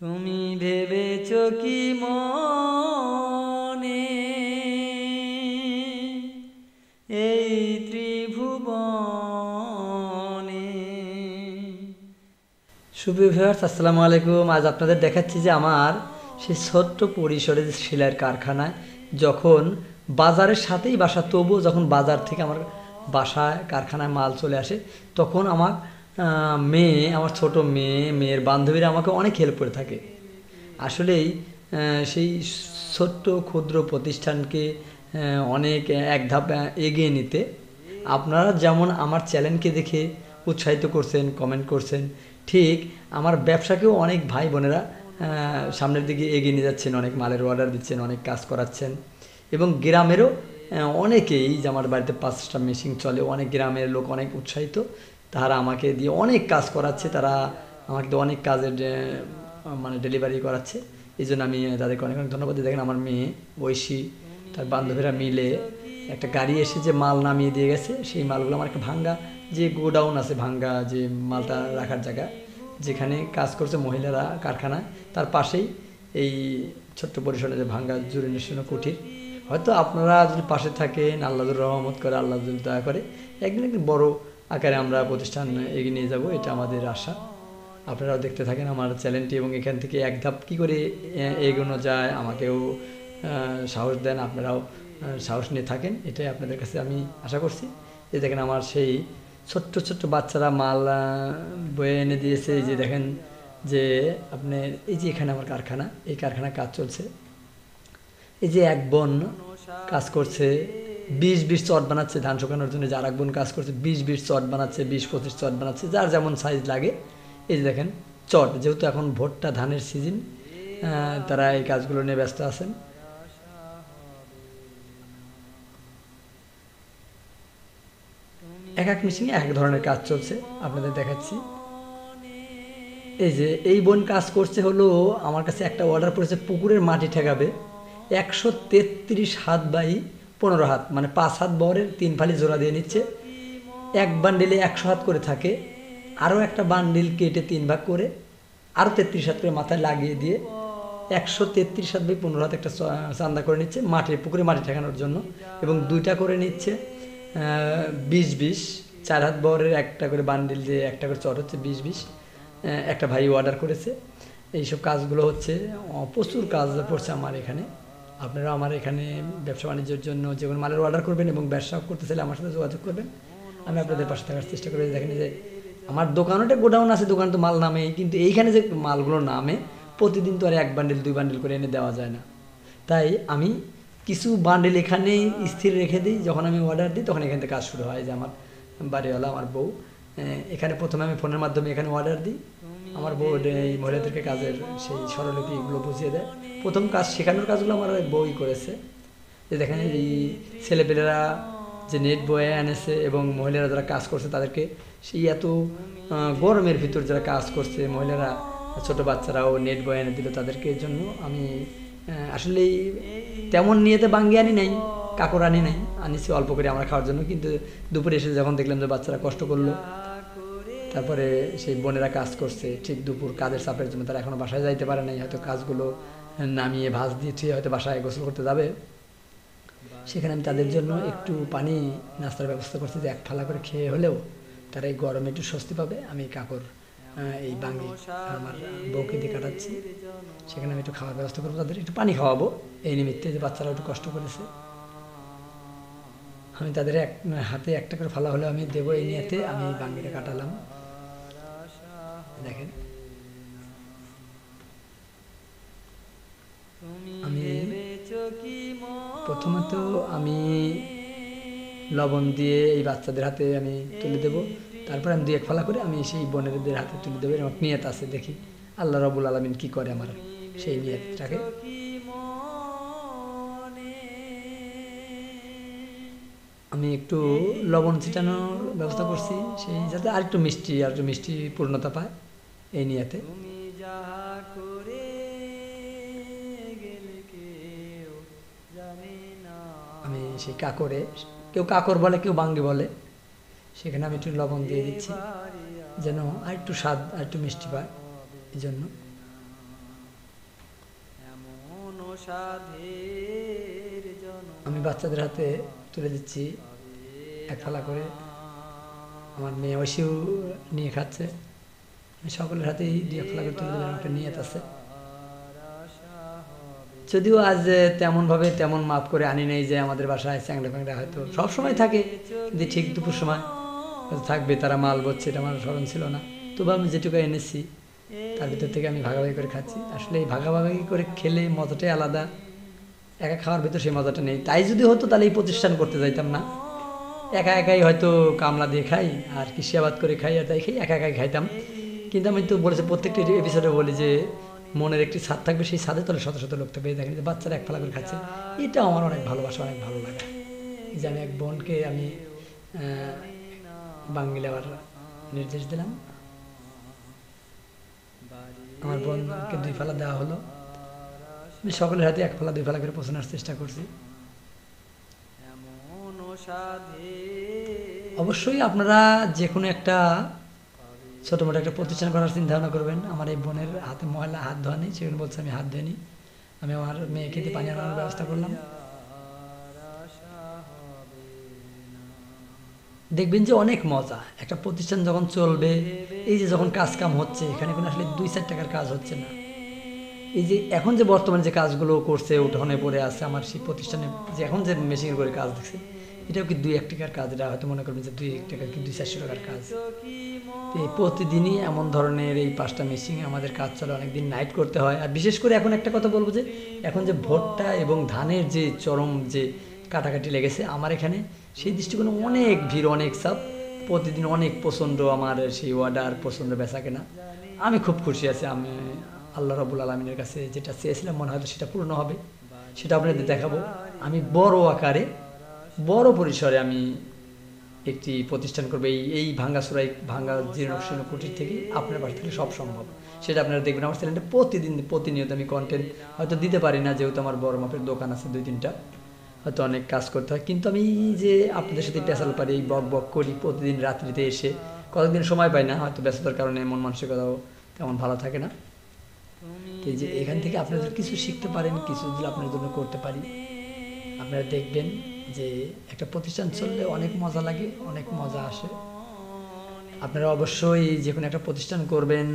তুমি ভেবেছো কি মনে এই ত্রিভুবনে। সুপ্রিয় ভিউয়ার্স, আসসালামু আলাইকুম। আজ আপনাদের দেখাচ্ছি যে আমার সেই ছোট্ট পরিসরে সেলাইয়ের কারখানায় যখন বাজারের সাথেই বাসা, তবুও যখন বাজার থেকে আমার বাসায় কারখানায় মাল চলে আসে তখন আমার মেয়ে, আমার ছোট মেয়ের বান্ধবীরা আমাকে অনেক হেল্প করে থাকে। আসলেই সেই ছোট্ট ক্ষুদ্র প্রতিষ্ঠানকে অনেক এক ধাপ এগিয়ে নিতে আপনারা যেমন আমার চ্যানেলকে দেখে উৎসাহিত করছেন, কমেন্ট করছেন, ঠিক আমার ব্যবসাকেও অনেক ভাই বোনেরা সামনের দিকে এগিয়ে নিয়ে যাচ্ছেন, অনেক মালের অর্ডার দিচ্ছেন, অনেক কাজ করাচ্ছেন। এবং গ্রামেরও অনেকেই, যে আমার বাড়িতে 5টা মেশিন চলে, অনেক গ্রামের লোক অনেক উৎসাহিত, তারা আমাকে দিয়ে অনেক কাজ করাচ্ছে, তারা আমাকে দিয়ে অনেক কাজের মানে ডেলিভারি করাচ্ছে। এই জন্য আমি তাদেরকে অনেক অনেক ধন্যবাদ দিই। দেখেন আমার মেয়ে ঐশী তার বান্ধবীরা মিলে একটা গাড়ি এসে যে মাল নামিয়ে দিয়ে গেছে, সেই মালগুলো আমার একটা ভাঙ্গা যে গোডাউন আছে, ভাঙ্গা যে মালটা রাখার জায়গা, যেখানে কাজ করছে মহিলারা কারখানায়, তার পাশেই এই ছোট্ট পরিসরে যে ভাঙ্গা জুড়ে নিঃস্ব কুঠির। হয়তো আপনারা যদি পাশে থাকেন, আল্লাহ যদি রহমত করে, আল্লাহ যদি দয়া করে, একদিন একদিন বড় আকারে আমরা প্রতিষ্ঠান এগিয়ে নিয়ে যাব, এটা আমাদের আশা। আপনারাও দেখতে থাকেন আমার চ্যানেলটি এবং এখান থেকে এক ধাপ কী করে এগোনো যায় আমাকেও সাহস দেন, আপনারাও সাহস নিয়ে থাকেন, এটাই আপনাদের কাছে আমি আশা করছি। এই দেখেন আমার সেই ছোট্ট ছোট্ট বাচ্চারা মাল বয়ে এনে দিয়েছে। এই যে দেখেন যে আপনার এই যে এখানে আমার কারখানা, এই কারখানায় কাজ চলছে। এই যে এক বোন কাজ করছে, 20 চট বানাচ্ছে ধান শুকানোর জন্য, যার এক বোন কাজ করছে 20 চট বানাচ্ছে, 20-25 চট বানাচ্ছে, যার যেমন সাইজ লাগে। এই যে দেখেন চট, যেহেতু এখন ভুট্টা ধানের সিজন, তারা এই কাজগুলো নিয়ে ব্যস্ত আছেন। এক এক মেশিনে এক ধরনের কাজ চলছে, আপনাদের দেখাচ্ছি। এই যে এই বোন কাজ করছে হলো, আমার কাছে একটা অর্ডার পড়েছে, পুকুরের মাটি ঠেকাবে 133 হাত বাই 15 হাত, মানে 5 হাত বহরের 3 ফালি জোড়া দিয়ে নিচ্ছে। এক বান্ডিলে 100 হাত করে থাকে, আরও একটা বান্ডিল কেটে 3 ভাগ করে আরও 33 হাত করে মাথায় লাগিয়ে দিয়ে 133 হাত বাই 15 হাত একটা চান্দা করে নিচ্ছে মাটির, পুকুরে মাটি ঠেকানোর জন্য। এবং 2টা করে নিচ্ছে 20-20, 4 হাত বহরের একটা করে বান্ডিল দিয়ে একটা করে চট হচ্ছে 20-20। একটা ভাই অর্ডার করেছে। এইসব কাজগুলো হচ্ছে, প্রচুর কাজ পড়ছে আমার এখানে। আপনারা আমার এখানে ব্যবসা বাণিজ্যের জন্য যে কোনো মালের অর্ডার করবেন এবং ব্যবসা করতে চাইলে আমার সাথে যোগাযোগ করবেন, আমি আপনাদের পাশে থাকার চেষ্টা করি। দেখেন যে আমার দোকানটা গোডাউন আছে, দোকান তো মাল নামে, কিন্তু এইখানে যে মালগুলো নামে প্রতিদিন তো আর 1 বান্ডিল 2 বান্ডিল করে এনে দেওয়া যায় না। তাই আমি কিছু বান্ডিল এখানেই স্থির রেখে দিই, যখন আমি অর্ডার দিই তখন এখান থেকে কাজ শুরু হয়। যে আমার বাড়িওয়ালা, আমার বউ, এখানে প্রথমে আমি ফোনের মাধ্যমে এখানে অর্ডার দিই, আমার বউ এই মহিলাদেরকে কাজের সেই স্বরলিপিগুলো বুঝিয়ে দেয়। প্রথম কাজ শেখানোর কাজগুলো আমার বউই করেছে। যে দেখেন এই ছেলেপেলেরা যে নেট বয়ে এনেছে এবং মহিলারা যারা কাজ করছে তাদেরকে সেই এত গরমের ভিতর যারা কাজ করছে মহিলারা, ছোট বাচ্চারাও নেট বয়ে এনে দিল তাদেরকে জন্য। আমি আসলে তেমন নিয়েতে বাঙ্গি আনি নাই, কাকর আনি নাই, আনিছি অল্প করে আমরা খাওয়ার জন্য। কিন্তু দুপুরে এসে যখন দেখলাম যে বাচ্চারা কষ্ট করলো, তারপরে সেই বোনেরা কাজ করছে ঠিক দুপুর, কাজের চাপের জন্য তারা এখনও বাসায় যাইতে পারে নাই, হয়তো কাজগুলো নামিয়ে ভাঁজ দিচ্ছে, হয়তো বাসায় গোসল করতে যাবে। সেখানে আমি তাদের জন্য একটু পানি নাস্তার ব্যবস্থা করছি, যে 1 ফালা করে খেয়ে হলেও তারা এই গরমে একটু স্বস্তি পাবে। আমি কাকর এই বাঙ্গি আমার বউকে দিয়ে কাটাচ্ছি, সেখানে আমি একটু খাওয়ার ব্যবস্থা করবো, তাদের একটু পানি খাওয়াবো এই নিমিত্তে, যে বাচ্চারা একটু কষ্ট করেছে। আমি তাদের হাতে একটা করে ফালা হলেও আমি দেবো, এই নিয়েতে আমি এই বাঙ্গিটা কাটালাম। দেখেন আমি প্রথমত আমি লবণ দিয়ে এই বাচ্চাদের হাতে আমি তুলে দেবো, তারপর আমি 2-1 ফালা করে আমি সেই বোনেদের হাতে তুলে দেবো। আমার নিয়ত আছে, দেখি আল্লাহ রাব্বুল আলামিন কি করে আমার সেই নিয়তটাকে। আমি একটু লবণ ছিটানোর ব্যবস্থা করছি, সেই যাতে আরেকটু মিষ্টি পূর্ণতা পায়, এই নিয়তে। আমি সেই কাকরে, কেউ কাকর বলে, কেউ বাঙ্গি বলে, সেখানে আমি একটু লবণ দিয়ে দিচ্ছি যেন আরেকটু স্বাদ, আরেকটু মিষ্টি পায়, এই জন্য। আমি বাচ্চাদের হাতে তুলে দিচ্ছি এক ফালা করে। আমার মেয়ে ঐশীও নিয়ে খাচ্ছে। আমি সকলের হাতেই দুই এক ফালা করে তুলে দিলাম, একটা নিয়ত আছে। যদিও আজ তেমনভাবে তেমন মাপ করে আনি নাই যে আমাদের বাসায় চ্যাংড়া ফ্যাংড়া হয়তো সবসময় থাকে, কিন্তু ঠিক দুপুর সময় থাকবে তারা মাল বলছে, এটা আমার স্মরণ ছিল না। তবু আমি যেটুকু এনেছি তার ভিতর থেকে আমি ভাগাভাগি করে খাচ্ছি। আসলে এই ভাগাভাগি করে খেলে মজাটাই আলাদা, একা খাওয়ার ভিতর সেই মজাটা নেই। তাই যদি হতো তাহলে এই প্রতিষ্ঠান করতে যাইতাম না। একা একাই হয়তো কামলা দিয়ে খাই আর কৃষিয়াবাদ করে খাই, আর তাই খাই, একা একাই খাইতাম। কিন্তু আমি তো বলেছি প্রত্যেকটি এপিসোডে বলি যে মনের একটি ছাদ থাকবে, সেই ছাদে তলে শত শত লোক থাকবে। দেখেন যে বাচ্চারা এক ফালা করে খাচ্ছে, এটাও আমার অনেক ভালোবাসা, অনেক ভালো লাগে। যে আমি এক বোনকে আমি বাঙালি আবার নির্দেশ দিলাম, আমার বোনকে দুই ফালা দেওয়া হলো। আমি সকলের হাতে এক ফালা দুই ফালা করে পৌঁছানোর চেষ্টা করছি। অবশ্যই আপনারা যে কোনো একটা ছোটো মোটো একটা প্রতিষ্ঠান করার চিন্তা ভাবনা করবেন। আমার এই বোনের হাতে ময়লা, হাত ধোয়া নেই, সেগুলো বলছে আমি হাত ধোয়নি। আমি আমার মেয়েকে দিয়ে পানি আনানোর ব্যবস্থা করলাম। দেখবেন যে অনেক মজা একটা প্রতিষ্ঠান যখন চলবে। এই যে যখন কাজ কাম হচ্ছে, এখানে কোনো আসলে 2-4 টাকার কাজ হচ্ছে না। এই যে এখন যে বর্তমানে যে কাজগুলো করছে, উঠোনে পড়ে আছে আমার সেই প্রতিষ্ঠানে, যে এখন যে মেশিনের করে কাজ দেখছে, এটাও কি 2-1 টাকার কাজ। এটা হয়তো মনে করবেন যে 2-1 টাকা কি 200-400 টাকার কাজ। এই প্রতিদিনই এমন ধরনের এই 5টা মেশিনে আমাদের কাজ চলে, অনেকদিন নাইট করতে হয়। আর বিশেষ করে এখন একটা কথা বলবো যে এখন যে ভুট্টা এবং ধানের যে চরম যে কাটাকাটি লেগেছে আমার এখানে, সেই দৃষ্টিকোণে অনেক ভিড়, অনেক চাপ, প্রতিদিন অনেক প্রচণ্ড আমার সেই অর্ডার, প্রচণ্ড বেচা কেনা। আমি খুব খুশি আছি। আমি আল্লাহ রাব্বুল আলামিনের কাছে যেটা চেয়েছিলাম মনে হয়তো সেটা পূর্ণ হবে, সেটা আপনাদের দেখাবো। আমি বড় আকারে, বড় পরিসরে আমি একটি প্রতিষ্ঠান করবো এই ভাঙ্গাচোরাই ভাঙ্গা জীর্ণশীর্ণ কুটির থেকে। আপনার বাসা থেকে সব সম্ভব, সেটা আপনারা দেখবেন আমার চ্যানেলটা। প্রতিনিয়ত আমি কন্টেন্ট হয়তো দিতে পারি না, যেহেতু আমার বড় মাপের দোকান আছে 2-3টা, হয়তো অনেক কাজ করতে হয়। কিন্তু আমি যে আপনাদের সাথে পেশাল পারি, এই বক বক করি প্রতিদিন রাত্রিতে এসে, কতদিন সময় পাই না, হয়তো ব্যস্ততার কারণে মন মানসিকতাও তেমন ভালো থাকে না। এই যে এখান থেকে আপনাদের কিছু শিখতে পারেন, কিছু যদি আপনার জন্য করতে পারি, আপনারা দেখবেন যে একটা প্রতিষ্ঠান চললে অনেক মজা লাগে, অনেক মজা আসে। আপনারা অবশ্যই যে কোনো একটা প্রতিষ্ঠান করবেন,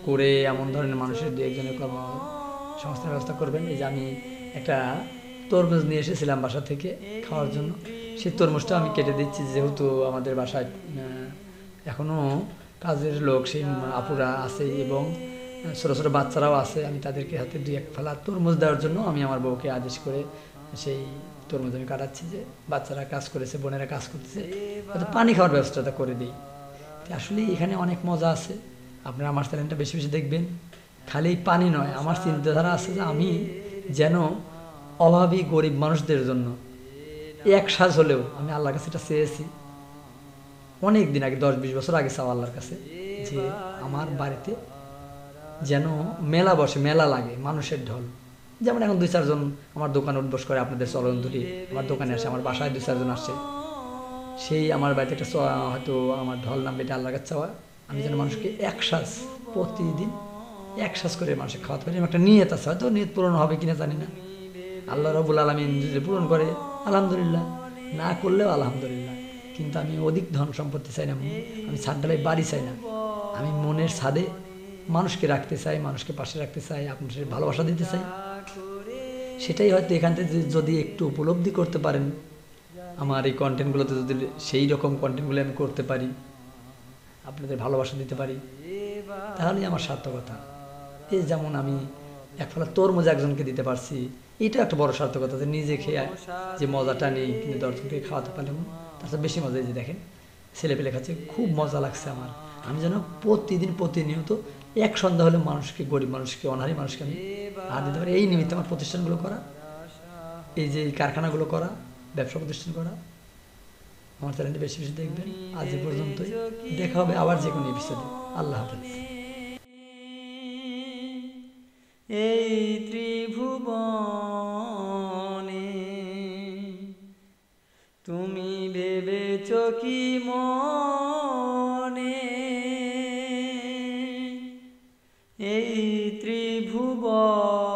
করে এমন ধরনের মানুষের 2-1 জনের কর্মসংস্থানের ব্যবস্থা করবেন। এই যে আমি একটা তরমুজ নিয়ে এসেছিলাম বাসা থেকে খাওয়ার জন্য, সেই তরমুজটা আমি কেটে দিচ্ছি, যেহেতু আমাদের বাসায় এখনও কাজের লোক সেই আপুরা আছে এবং ছোটো ছোটো বাচ্চারাও আছে। আমি তাদেরকে হাতে 2-1 ফালা তরমুজ দেওয়ার জন্য আমি আমার বউকে আদেশ করে সেই তরমুজ আমি কাটাচ্ছি। যে বাচ্চারা কাজ করেছে, বোনেরা কাজ করতেছে, হয়তো পানি খাওয়ার ব্যবস্থাটা করে দিই। আসলে এখানে অনেক মজা আছে। আপনারা আমার চ্যানেলটা বেশি বেশি দেখবেন। খালি পানি নয়, আমার চিন্তাধারা আছে যে আমি যেন অভাবী গরিব মানুষদের জন্য এক সাজ হলেও, আমি আল্লাহর কাছে এটা চেয়েছি অনেক দিন আগে, 10-20 বছর আগে চাও আল্লাহর কাছে, যে আমার বাড়িতে যেন মেলা বসে, মেলা লাগে, মানুষের ঢল। যেমন এখন 2-4 জন আমার দোকানে উঠবস করে, আপনাদের চলন ধরি আমার দোকানে আসে, আমার বাসায় 2-4 জন আসছে, সেই আমার বাড়িতে একটা হয়তো আমার ঢল নামবে, এটা আল্লাহর কাছে চাওয়া। আমি যেন মানুষকে এক সাজ, প্রতিদিন এক সাজ করে মানুষকে খাওয়াতে পারি, একটা নিয়ত আছে। হয়তো নিয়ত পূরণ হবে কিনা জানি না, আল্লাহ রাব্বুল আলামিন যদি পূরণ করে আলহামদুলিল্লাহ, না করলেও আলহামদুলিল্লাহ। কিন্তু আমি অধিক ধন সম্পত্তি চাই না, আমি ছাদডালাই বাড়ি চাই না, আমি মনের ছাদে মানুষকে রাখতে চাই, মানুষকে পাশে রাখতে চাই, আপনার ভালোবাসা দিতে চাই। সেটাই হয়তো এখান থেকে যদি একটু উপলব্ধি করতে পারেন, আমার এই কন্টেন্টগুলোতে যদি সেই রকম কন্টেন্টগুলো আমি করতে পারি, আপনাদের ভালোবাসা দিতে পারি, তাহলেই আমার সার্থকতা। এই যেমন আমি এক ফলা তরমুজ একজনকে দিতে পারছি, এটা একটা বড় সার্থকতা। যে নিজে খেয়ে যে মজাটা নেই, কিন্তু 10জনকে খাওয়াতে পারলাম, তার সাথে বেশি মজা। এই যে দেখেন ছেলে পেলে খাচ্ছে, খুব মজা লাগছে আমার। আমি যেন প্রতিদিন প্রতিনিয়ত এক সন্ধ্যা হলে মানুষকে, গরিব মানুষকে, অনাহারী মানুষকে আমি আর দিতে পারি। এই নিমিত্তে আমার প্রতিষ্ঠানগুলো করা, এই যে এই কারখানাগুলো করা, ব্যবসা প্রতিষ্ঠান করা। আমার চ্যানেলটি বেশি বেশি দেখবেন। আজ এ পর্যন্তই, দেখা হবে আবার যে কোনো এপিসোডে। আল্লাহ হাফেজ। এই ত্রিভুবনে তুমি ভেবেছ কি মনে, এই ত্রিভুবন